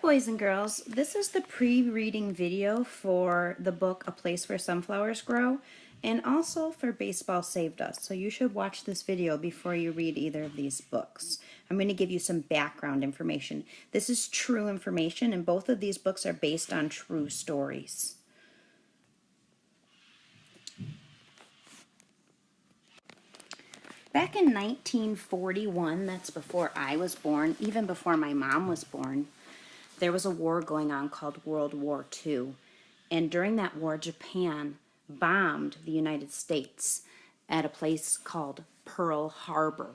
boys and girls, this is the pre-reading video for the book A Place Where Sunflowers Grow and also for Baseball Saved Us. So you should watch this video before you read either of these books. I'm going to give you some background information. This is true information and both of these books are based on true stories. Back in 1941, that's before I was born, even before my mom was born, there was a war going on called World War II. And during that war, Japan bombed the United States at a place called Pearl Harbor,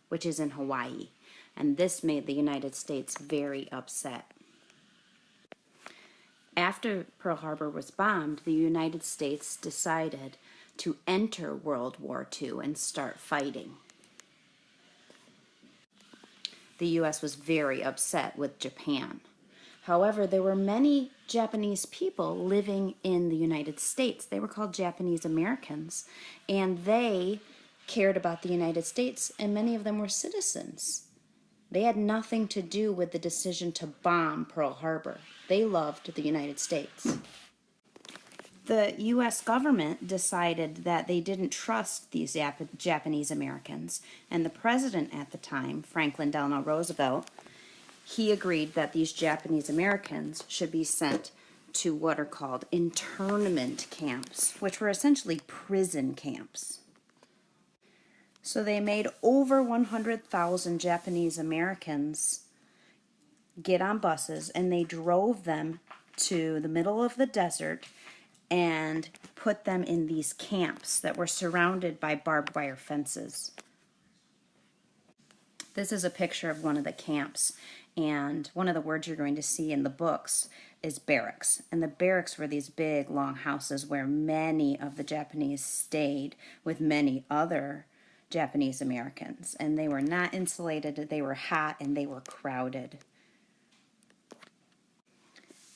which is in Hawaii. And this made the United States very upset. After Pearl Harbor was bombed, the United States decided to enter World War II and start fighting. The U.S. was very upset with Japan. However, there were many Japanese people living in the United States. They were called Japanese Americans, and they cared about the United States, and many of them were citizens. They had nothing to do with the decision to bomb Pearl Harbor. They loved the United States. The U.S. government decided that they didn't trust these Japanese Americans, and the president at the time, Franklin Delano Roosevelt, he agreed that these Japanese Americans should be sent to what are called internment camps, which were essentially prison camps. So they made over 100,000 Japanese Americans get on buses and they drove them to the middle of the desert and put them in these camps that were surrounded by barbed wire fences. This is a picture of one of the camps, and one of the words you're going to see in the books is barracks. And the barracks were these big, long houses where many of the Japanese stayed with many other Japanese Americans. And they were not insulated, they were hot, and they were crowded.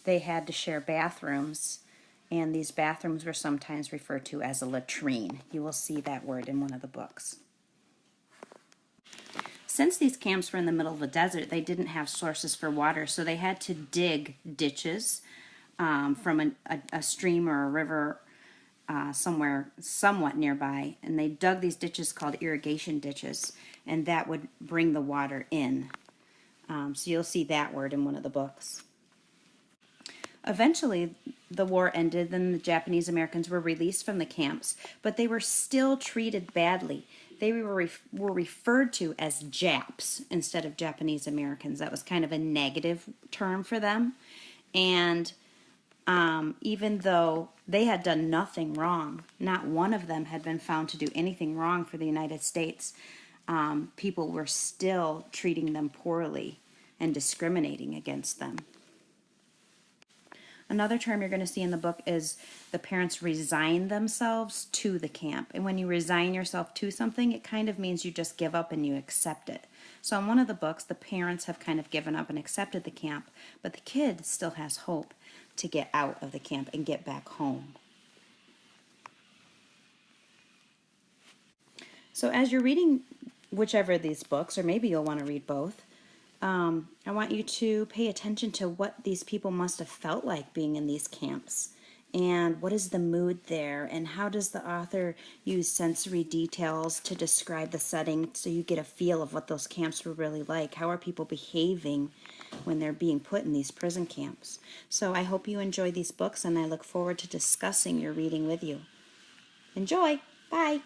They had to share bathrooms, and these bathrooms were sometimes referred to as a latrine. You will see that word in one of the books. Since these camps were in the middle of the desert, they didn't have sources for water, so they had to dig ditches from a stream or a river somewhere somewhat nearby, and they dug these ditches called irrigation ditches, and that would bring the water in. So you'll see that word in one of the books. Eventually, the war ended, and the Japanese Americans were released from the camps, but they were still treated badly. They were referred to as Japs instead of Japanese Americans. That was kind of a negative term for them. And even though they had done nothing wrong, not one of them had been found to do anything wrong for the United States, people were still treating them poorly and discriminating against them. Another term you're going to see in the book is the parents resign themselves to the camp. And when you resign yourself to something, it kind of means you just give up and you accept it. So in one of the books, the parents have kind of given up and accepted the camp, but the kid still has hope to get out of the camp and get back home. So as you're reading whichever of these books, or maybe you'll want to read both, I want you to pay attention to what these people must have felt like being in these camps, and what is the mood there, and how does the author use sensory details to describe the setting so you get a feel of what those camps were really like. How are people behaving when they're being put in these prison camps? So I hope you enjoy these books, and I look forward to discussing your reading with you. Enjoy! Bye!